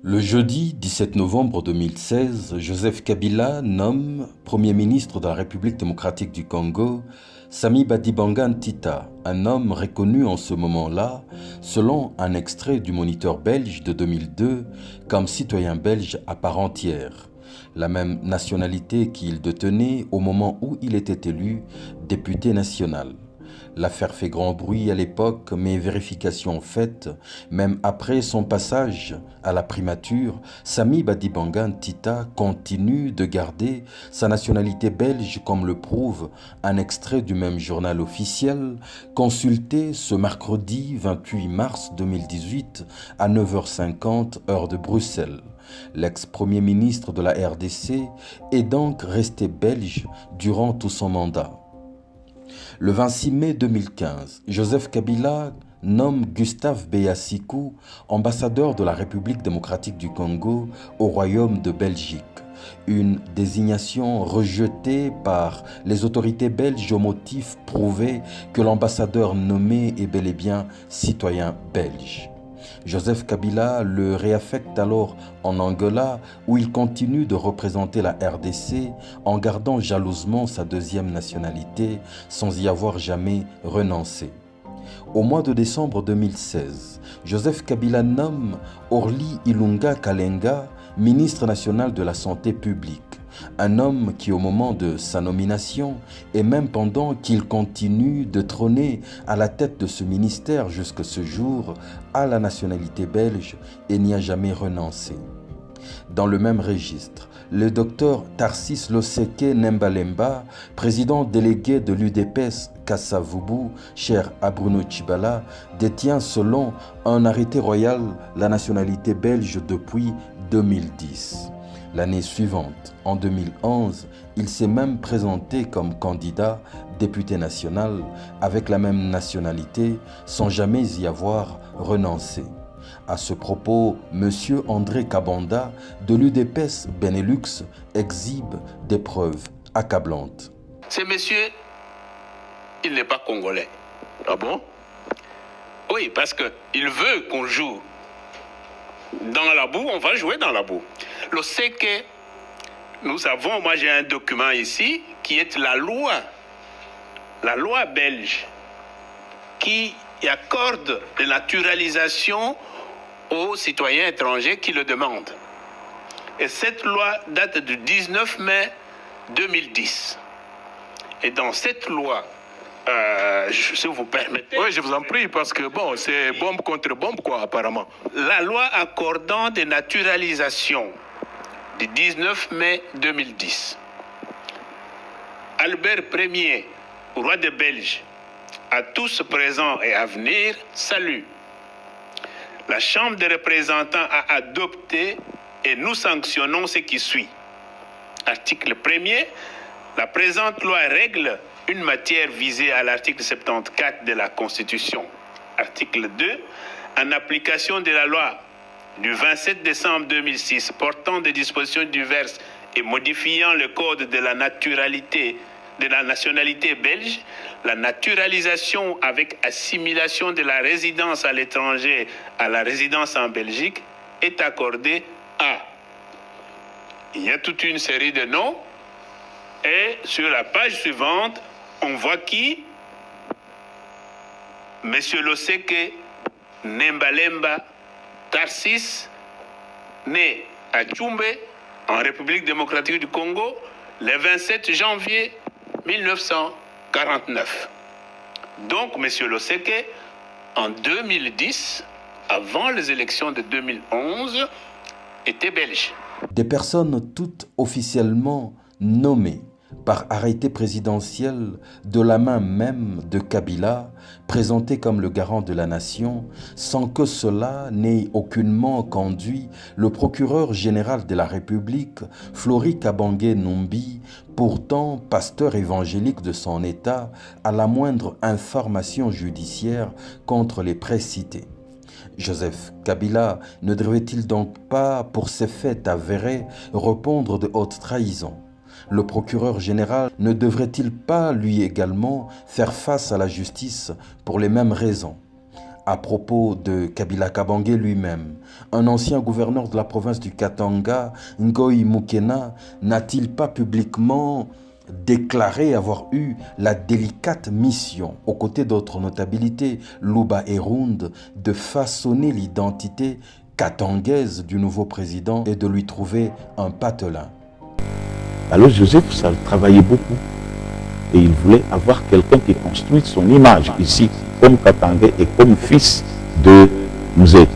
Le jeudi 17 novembre 2016, Joseph Kabila nomme Premier ministre de la République démocratique du Congo Sami Badibanga Ntita, un homme reconnu en ce moment-là, selon un extrait du Moniteur belge de 2002, comme citoyen belge à part entière, la même nationalité qu'il détenait au moment où il était élu député national. L'affaire fait grand bruit à l'époque, mais vérification faite, même après son passage à la primature, Sami Badibanga Ntita continue de garder sa nationalité belge comme le prouve un extrait du même journal officiel, consulté ce mercredi 28 mars 2018 à 9h50 heure de Bruxelles. L'ex-premier ministre de la RDC est donc resté belge durant tout son mandat. Le 26 mai 2015, Joseph Kabila nomme Gustave Beyasikou ambassadeur de la République démocratique du Congo au Royaume de Belgique. Une désignation rejetée par les autorités belges au motif prouvé que l'ambassadeur nommé est bel et bien citoyen belge. Joseph Kabila le réaffecte alors en Angola où il continue de représenter la RDC en gardant jalousement sa deuxième nationalité sans y avoir jamais renoncé. Au mois de décembre 2016, Joseph Kabila nomme Orly Ilunga Kalenga ministre national de la Santé publique. Un homme qui au moment de sa nomination et même pendant qu'il continue de trôner à la tête de ce ministère jusqu'à ce jour a la nationalité belge et n'y a jamais renoncé. Dans le même registre, le docteur Tarsis Loseke Nembalemba, président délégué de l'UDPS Kassavubu, cher à Bruno Tshibala, détient selon un arrêté royal la nationalité belge depuis 2010. L'année suivante, en 2011, il s'est même présenté comme candidat député national avec la même nationalité sans jamais y avoir renoncé. À ce propos, M. André Kabanda de l'UDPS Benelux exhibe des preuves accablantes. Ce monsieur, il n'est pas congolais. Ah bon? Oui, parce qu'il veut qu'on joue dans la boue, on va jouer dans la boue. Le sait que nous avons, moi j'ai un document ici qui est la loi belge qui accorde la naturalisation aux citoyens étrangers qui le demandent. Et cette loi date du 19 mai 2010. Et dans cette loi, si vous permettez... Oui, je vous en prie, parce que bon, c'est bombe contre bombe, quoi, apparemment. La loi accordant des naturalisations du 19 mai 2010. Albert Ier, roi de Belge, à tous présents et à venir, salue. La Chambre des représentants a adopté et nous sanctionnons ce qui suit. Article 1er, la présente loi règle une matière visée à l'article 74 de la Constitution. Article 2, en application de la loi du 27 décembre 2006 portant des dispositions diverses et modifiant le code de la nationalité belge, la naturalisation avec assimilation de la résidence à l'étranger à la résidence en Belgique est accordée à... Il y a toute une série de noms et sur la page suivante, on voit qui? Monsieur Loseke Nembalemba Tarsis, né à Tchumbe, en République démocratique du Congo, le 27 janvier 1949. Donc, monsieur Loseke, en 2010, avant les élections de 2011, était belge. Des personnes toutes officiellement nommées par arrêté présidentiel de la main même de Kabila, présenté comme le garant de la nation, sans que cela n'ait aucunement conduit le procureur général de la République, Flori Kabange Numbi, pourtant pasteur évangélique de son État, à la moindre information judiciaire contre les précités. Joseph Kabila ne devrait-il donc pas, pour ces faits avérés, répondre de haute trahison? Le procureur général ne devrait-il pas lui également faire face à la justice pour les mêmes raisons? À propos de Kabila Kabange lui-même, un ancien gouverneur de la province du Katanga, Ngoï Mukena, n'a-t-il pas publiquement déclaré avoir eu la délicate mission, aux côtés d'autres notabilités, Luba et Rund, de façonner l'identité katangaise du nouveau président et de lui trouver un patelin? Alors Joseph, ça travaillait beaucoup. Et il voulait avoir quelqu'un qui construise son image ici, comme Katangais et comme fils de Mouzé.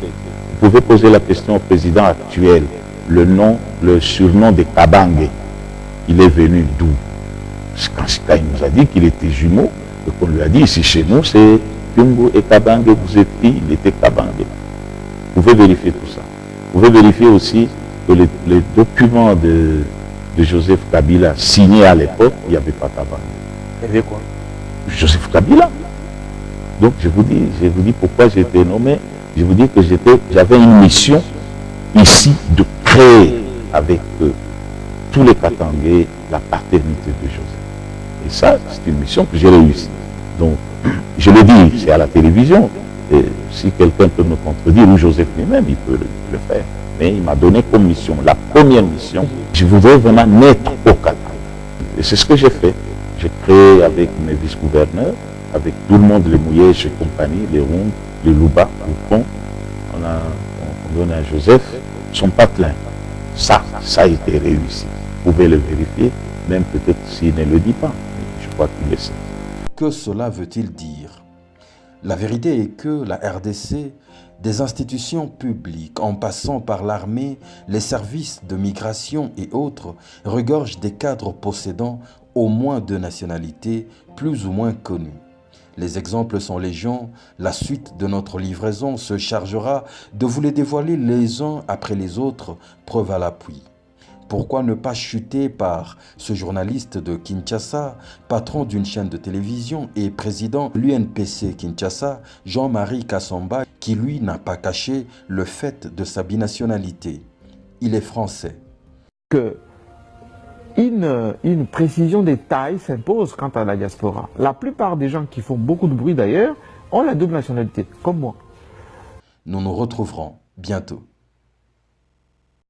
Vous pouvez poser la question au président actuel. Le surnom de Kabange, il est venu d'où? Quand il nous a dit qu'il était jumeau, et qu'on lui a dit ici chez nous, c'est Kumbo et Kabange, vous êtes qui? Il était Kabange. Vous pouvez vérifier tout ça. Vous pouvez vérifier aussi que les documents de Joseph Kabila signés à l'époque, il n'y avait pas Kabange. Il y avait quoi? Joseph Kabila. Donc je vous dis pourquoi j'ai été nommé. Je vous dis que j'avais une mission ici de créer avec tous les Katangais la paternité de Joseph. Et ça, c'est une mission que j'ai réussi. Donc, je le dis, c'est à la télévision. Et si quelqu'un peut me contredire, ou Joseph lui-même, il peut le faire. Mais il m'a donné comme mission, la première mission, je voudrais vraiment naître au Katanga. Et c'est ce que j'ai fait. J'ai créé avec mes vice-gouverneurs, avec tout le monde, les Mouyèges et compagnie, les Rondes, les Louba, le Pont. On donne à Joseph son patelin. Ça a été réussi. Vous pouvez le vérifier, même peut-être s'il ne le dit pas. Je crois qu'il le sait. Que cela veut-il dire? La vérité est que la RDC, des institutions publiques, en passant par l'armée, les services de migration et autres, regorge des cadres possédant au moins 2 nationalités plus ou moins connues. Les exemples sont légion. La suite de notre livraison se chargera de vous les dévoiler les uns après les autres, preuve à l'appui. Pourquoi ne pas chuter par ce journaliste de Kinshasa, patron d'une chaîne de télévision et président de l'UNPC Kinshasa, Jean-Marie Kassamba, qui lui n'a pas caché le fait de sa binationalité. Il est français. Une précision des tailles s'impose quant à la diaspora. La plupart des gens qui font beaucoup de bruit d'ailleurs ont la double nationalité, comme moi. Nous nous retrouverons bientôt.